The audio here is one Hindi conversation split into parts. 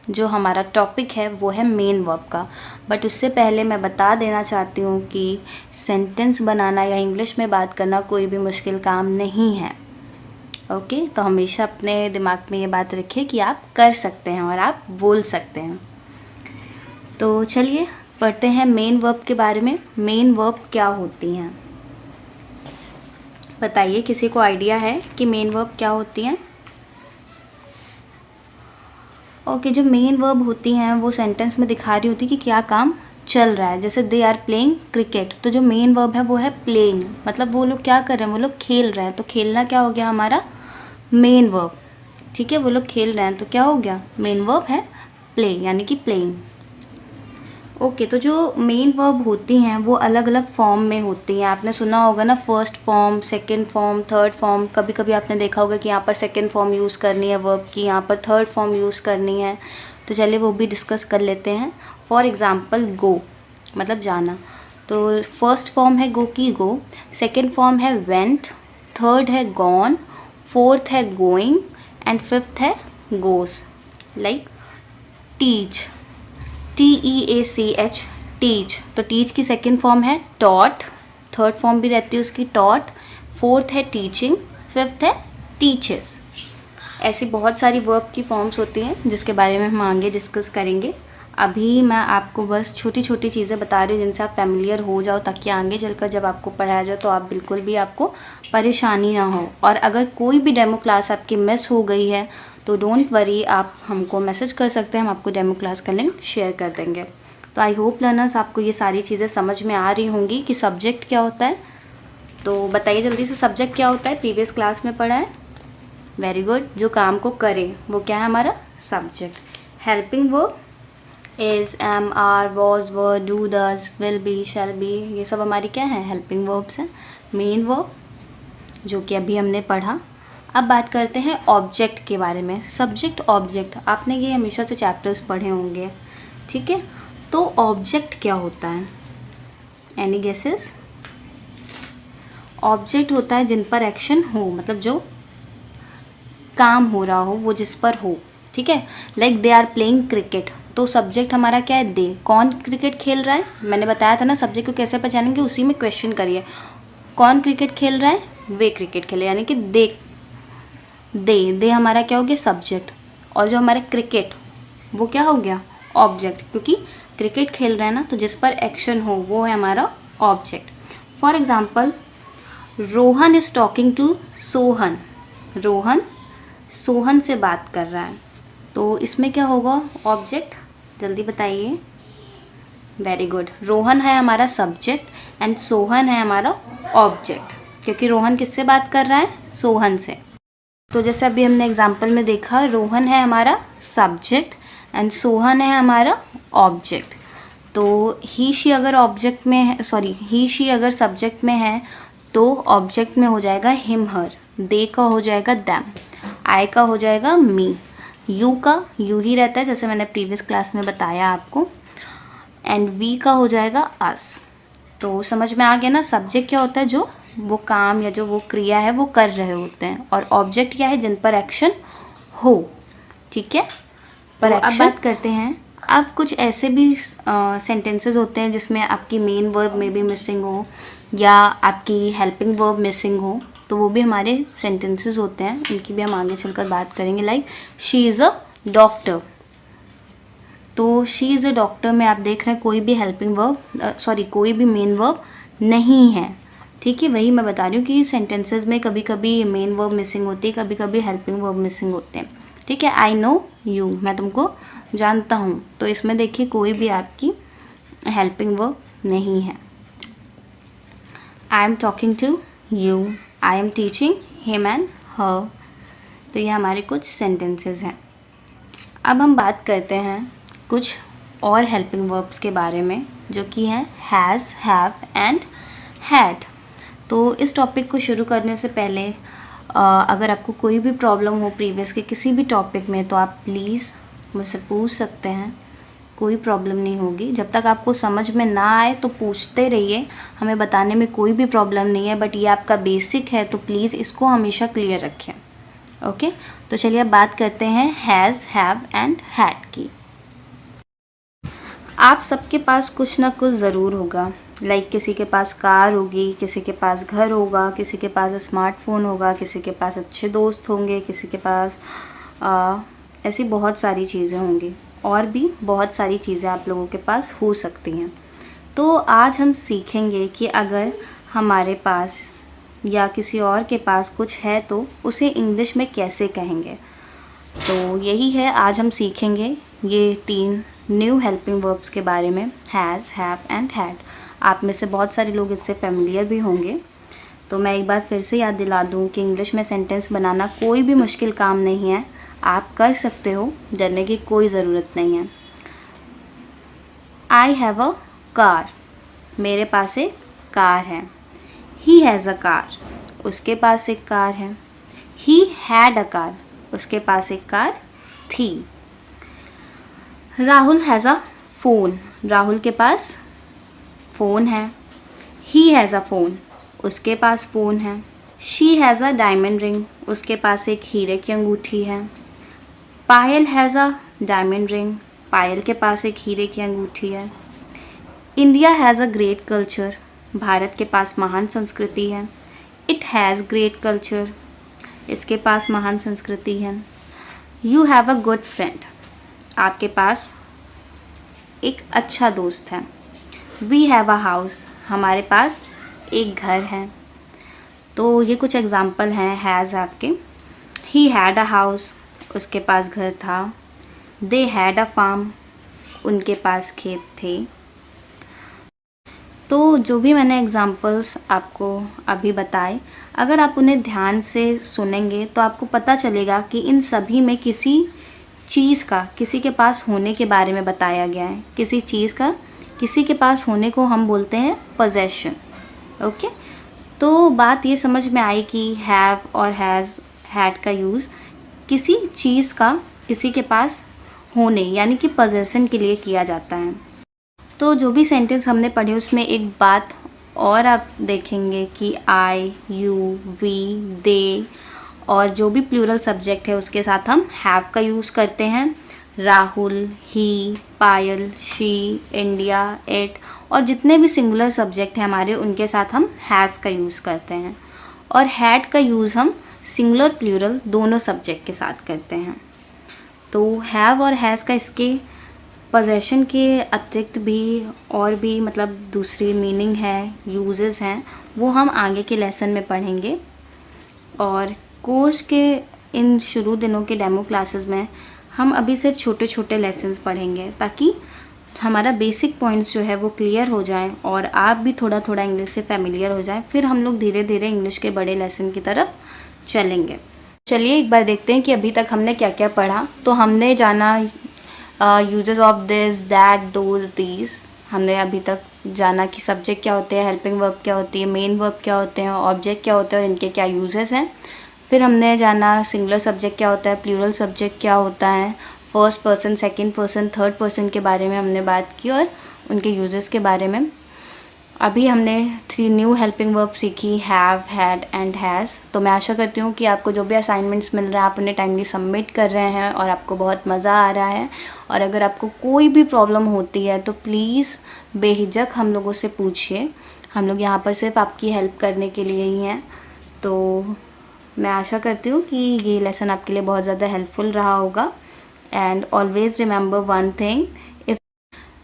जो हमारा टॉपिक है वो है मेन वर्ब का। बट उससे पहले मैं बता देना चाहती हूँ कि सेंटेंस बनाना या इंग्लिश में बात करना कोई भी मुश्किल काम नहीं है। ओके, तो हमेशा अपने दिमाग में ये बात रखिए कि आप कर सकते हैं और आप बोल सकते हैं। तो चलिए पढ़ते हैं मेन वर्ब के बारे में। मेन वर्ब क्या होती हैं, बताइए, किसी को आइडिया है कि मेन वर्ब क्या होती हैं? ओके, जो मेन वर्ब होती हैं वो सेंटेंस में दिखा रही होती है कि क्या काम चल रहा है। जैसे दे आर प्लेइंग क्रिकेट, तो जो मेन वर्ब है वो है प्लेइंग, मतलब वो लोग क्या कर रहे हैं, वो लोग खेल रहे हैं। तो खेलना क्या हो गया हमारा मेन वर्ब। ठीक है, वो लोग खेल रहे हैं तो क्या हो गया मेन वर्ब है प्ले, यानी कि प्लेइंग। ओके, तो जो मेन वर्ब होती हैं वो अलग अलग फॉर्म में होती हैं। आपने सुना होगा ना, first form, second form, third form. कभी कभी आपने देखा होगा कि यहाँ पर सेकंड फॉर्म यूज़ करनी है वर्ब की, यहाँ पर थर्ड फॉर्म यूज़ करनी है। तो चलिए वो भी डिस्कस कर लेते हैं। फॉर एग्ज़ाम्पल गो, मतलब जाना। तो फर्स्ट फॉर्म है गो की गो, सेकेंड फॉर्म है वेंट, थर्ड है गॉन, फोर्थ है गोइंग एंड फिफ्थ है goes. Like teach, TEACH, teach. तो टीच की सेकंड फॉर्म है टॉट, थर्ड फॉर्म भी रहती है उसकी टॉट, फोर्थ है टीचिंग, फिफ्थ है टीचर्स। ऐसी बहुत सारी वर्ब की फॉर्म्स होती हैं जिसके बारे में हम आगे डिस्कस करेंगे। अभी मैं आपको बस छोटी छोटी चीज़ें बता रही हूँ जिनसे आप फैमिलियर हो जाओ, ताकि आगे चलकर जब आपको पढ़ाया जाए तो आप बिल्कुल भी आपको परेशानी ना हो। और अगर कोई भी डेमो क्लास आपकी मिस हो गई है तो डोंट वरी, आप हमको मैसेज कर सकते हैं, हम आपको डेमो क्लास का लिंक शेयर कर देंगे। तो आई होप लर्नर्स आपको ये सारी चीज़ें समझ में आ रही होंगी कि सब्जेक्ट क्या होता है। तो बताइए जल्दी से, सब्जेक्ट क्या होता है? प्रीवियस क्लास में पढ़ा है, वेरी गुड। जो काम को करे वो क्या है हमारा subject. Helping verb is, am, are, was, were, do, does, will be, shall be, ये सब हमारी क्या है हेल्पिंग वर्ब्स हैं। मेन वर्ब जो कि अभी हमने पढ़ा। अब बात करते हैं ऑब्जेक्ट के बारे में। सब्जेक्ट, ऑब्जेक्ट, आपने ये हमेशा से चैप्टर्स पढ़े होंगे, ठीक है। तो ऑब्जेक्ट क्या होता है? Any guesses? ऑब्जेक्ट होता है जिन पर एक्शन हो, मतलब जो काम हो रहा हो वो जिस पर हो, ठीक है। Like they are playing cricket, तो सब्जेक्ट हमारा क्या है दे। कौन क्रिकेट खेल रहा है? मैंने बताया था ना सब्जेक्ट को कैसे पहचानेंगे, उसी में क्वेश्चन करिए। कौन क्रिकेट खेल रहा है? वे क्रिकेट खेले, यानी कि दे हमारा क्या हो गया सब्जेक्ट। और जो हमारे क्रिकेट वो क्या हो गया ऑब्जेक्ट, क्योंकि क्रिकेट खेल रहे हैं ना, तो जिस पर एक्शन हो वो है हमारा object. For example, Rohan is talking to Sohan, Rohan Sohan से बात कर रहा है, तो इसमें क्या होगा ऑब्जेक्ट, जल्दी बताइए। वेरी गुड, रोहन है हमारा सब्जेक्ट एंड सोहन है हमारा ऑब्जेक्ट, क्योंकि रोहन किससे बात कर रहा है सोहन से। तो जैसे अभी हमने एग्जाम्पल में देखा, रोहन है हमारा सब्जेक्ट एंड सोहन है हमारा ऑब्जेक्ट। तो ही शी अगर ऑब्जेक्ट में है, सॉरी ही शी अगर सब्जेक्ट में है तो ऑब्जेक्ट में हो जाएगा हिम हर, दे का हो जाएगा दैम, आई का हो जाएगा मी, यू का यू ही रहता है जैसे मैंने प्रीवियस क्लास में बताया आपको, एंड वी का हो जाएगा अस। तो समझ में आ गया ना, सब्जेक्ट क्या होता है जो वो काम या जो वो क्रिया है वो कर रहे होते हैं, और ऑब्जेक्ट क्या है जिन पर एक्शन हो, ठीक है। पर अब बात करते हैं, अब कुछ ऐसे भी सेंटेंसेस होते हैं जिसमें आपकी मेन वर्ब में भी मिसिंग हो या आपकी हेल्पिंग वर्ब मिसिंग हो, तो वो भी हमारे सेंटेंसेस होते हैं, इनकी भी हम आगे चलकर बात करेंगे। Like she is a doctor, तो शी इज़ अ डॉक्टर में आप देख रहे हैं कोई भी हेल्पिंग वर्ब, सॉरी कोई भी मेन वर्ब नहीं है, ठीक है। वही मैं बता रही हूँ कि सेंटेंसेस में कभी कभी मेन वर्ब मिसिंग होती है, कभी कभी हेल्पिंग वर्ब मिसिंग होते हैं, ठीक है। आई नो यू, मैं तुमको जानता हूँ, तो इसमें देखिए कोई भी आपकी हेल्पिंग वर्ब नहीं है। I am talking to you, I am teaching him and her, तो ये हमारे कुछ सेंटेंसेस हैं। अब हम बात करते हैं कुछ और हेल्पिंग वर्ब्स के बारे में जो कि हैं हैज़, हैव एंड हैड। तो इस टॉपिक को शुरू करने से पहले अगर आपको कोई भी प्रॉब्लम हो प्रीवियस के किसी भी टॉपिक में तो आप प्लीज़ मुझसे पूछ सकते हैं, कोई प्रॉब्लम नहीं होगी। जब तक आपको समझ में ना आए तो पूछते रहिए, हमें बताने में कोई भी प्रॉब्लम नहीं है, बट ये आपका बेसिक है तो प्लीज़ इसको हमेशा क्लियर रखें, ओके। तो चलिए अब बात करते हैं हैज़, हैव एंड हैड की। आप सबके पास कुछ ना कुछ ज़रूर होगा। लाइक किसी के पास कार होगी, किसी के पास घर होगा, किसी के पास स्मार्टफ़ोन होगा, किसी के पास अच्छे दोस्त होंगे, किसी के पास ऐसी बहुत सारी चीज़ें होंगी, और भी बहुत सारी चीज़ें आप लोगों के पास हो सकती हैं। तो आज हम सीखेंगे कि अगर हमारे पास या किसी और के पास कुछ है तो उसे इंग्लिश में कैसे कहेंगे। तो यही है, आज हम सीखेंगे ये 3 न्यू हेल्पिंग वर्ब्स के बारे में, हैज़, हैव एंड हैड। आप में से बहुत सारे लोग इससे फेमिलियर भी होंगे। तो मैं एक बार फिर से याद दिला दूँ कि इंग्लिश में सेंटेंस बनाना कोई भी मुश्किल काम नहीं है, आप कर सकते हो, डरने की कोई ज़रूरत नहीं है। आई हैव अ कार, मेरे पास एक कार है। ही हैज़ अ कार, उसके पास एक कार है। ही हैड अ कार, उसके पास एक कार थी। Rahul has a phone, Rahul के पास फ़ोन है। ही हैज़ अ फ़ोन, उसके पास फ़ोन है। She has a diamond ring, उसके पास एक हीरे की अंगूठी है। पायल हैज़ अ डायमंड रिंग, पायल के पास एक हीरे की अंगूठी है। India has a great culture, Bharat के पास महान संस्कृति है। इट हैज़ ग्रेट कल्चर, इसके पास महान संस्कृति है। You have a good friend, आपके पास एक अच्छा दोस्त है। वी हैव अ हाउस, हमारे पास एक घर है। तो ये कुछ एग्ज़ाम्पल हैं हैज़ आपके। ही हैड अ हाउस, उसके पास घर था। दे हैड अ फार्म, उनके पास खेत थे। तो जो भी मैंने एग्ज़ाम्पल्स आपको अभी बताए, अगर आप उन्हें ध्यान से सुनेंगे तो आपको पता चलेगा कि इन सभी में किसी चीज़ का किसी के पास होने के बारे में बताया गया है। किसी चीज़ का किसी के पास होने को हम बोलते हैं पोजेशन। ओके, तो बात ये समझ में आई कि हैव और हैज़, हैड का यूज़ किसी चीज़ का किसी के पास होने यानी कि पोजेशन के लिए किया जाता है। तो जो भी सेंटेंस हमने पढ़े उसमें एक बात और आप देखेंगे कि आई, यू, वी, दे, और जो भी प्लूरल सब्जेक्ट है उसके साथ हम हैव का यूज़ करते हैं। राहुल, ही, पायल, शी, इंडिया, इट, और जितने भी सिंगुलर सब्जेक्ट हैं हमारे उनके साथ हम हैज़ का यूज़ करते हैं। और हैड का यूज़ हम सिंगुलर प्लूरल दोनों सब्जेक्ट के साथ करते हैं। तो हैव और हैज़ का इसके पोजेशन के अतिरिक्त भी और भी मतलब दूसरी मीनिंग है, यूजेस हैं, वो हम आगे के लेसन में पढ़ेंगे। और कोर्स के इन शुरू दिनों के डेमो क्लासेस में हम अभी सिर्फ छोटे छोटे लेसन्स पढ़ेंगे ताकि हमारा बेसिक पॉइंट्स जो है वो क्लियर हो जाएं और आप भी थोड़ा थोड़ा इंग्लिश से फेमिलियर हो जाएं। फिर हम लोग धीरे धीरे इंग्लिश के बड़े लेसन की तरफ चलेंगे। चलिए एक बार देखते हैं कि अभी तक हमने क्या क्या पढ़ा। तो हमने जाना uses of this, that, those, these. हमने अभी तक जाना कि सब्जेक्ट क्या होते हैं, हेल्पिंग वर्ब क्या होती है, मेन वर्ब क्या होते हैं, ऑब्जेक्ट क्या होते हैं और इनके क्या यूजेस हैं। फिर हमने जाना सिंगुलर सब्जेक्ट क्या होता है, प्लूरल सब्जेक्ट क्या होता है, first person, second person, third person के बारे में हमने बात की और उनके यूजेस के बारे में। अभी हमने 3 न्यू हेल्पिंग वर्ब सीखी, हैव, हैड एंड हैज़। तो मैं आशा करती हूँ कि आपको जो भी असाइनमेंट्स मिल रहा है आप उन्हें टाइमली सबमिट कर रहे हैं और आपको बहुत मज़ा आ रहा है। और अगर आपको कोई भी प्रॉब्लम होती है तो प्लीज़ बेहिचक हम लोगों से पूछिए। हम लोग यहाँ पर सिर्फ आपकी हेल्प करने के लिए ही हैं। तो मैं आशा करती हूँ कि ये लेसन आपके लिए बहुत ज़्यादा हेल्पफुल रहा होगा। And always remember one thing,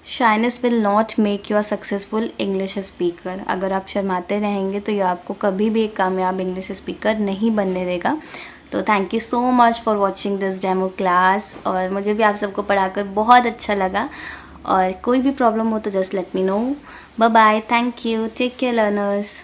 shyness will not make you a successful English speaker. अगर आप शर्माते रहेंगे तो ये आपको कभी भी एक कामयाब इंग्लिश स्पीकर नहीं बनने देगा। तो thank you so much for watching this demo class. और मुझे भी आप सबको पढ़ाकर बहुत अच्छा लगा। और कोई भी प्रॉब्लम हो तो just let me know. Bye bye, thank you, take care learners.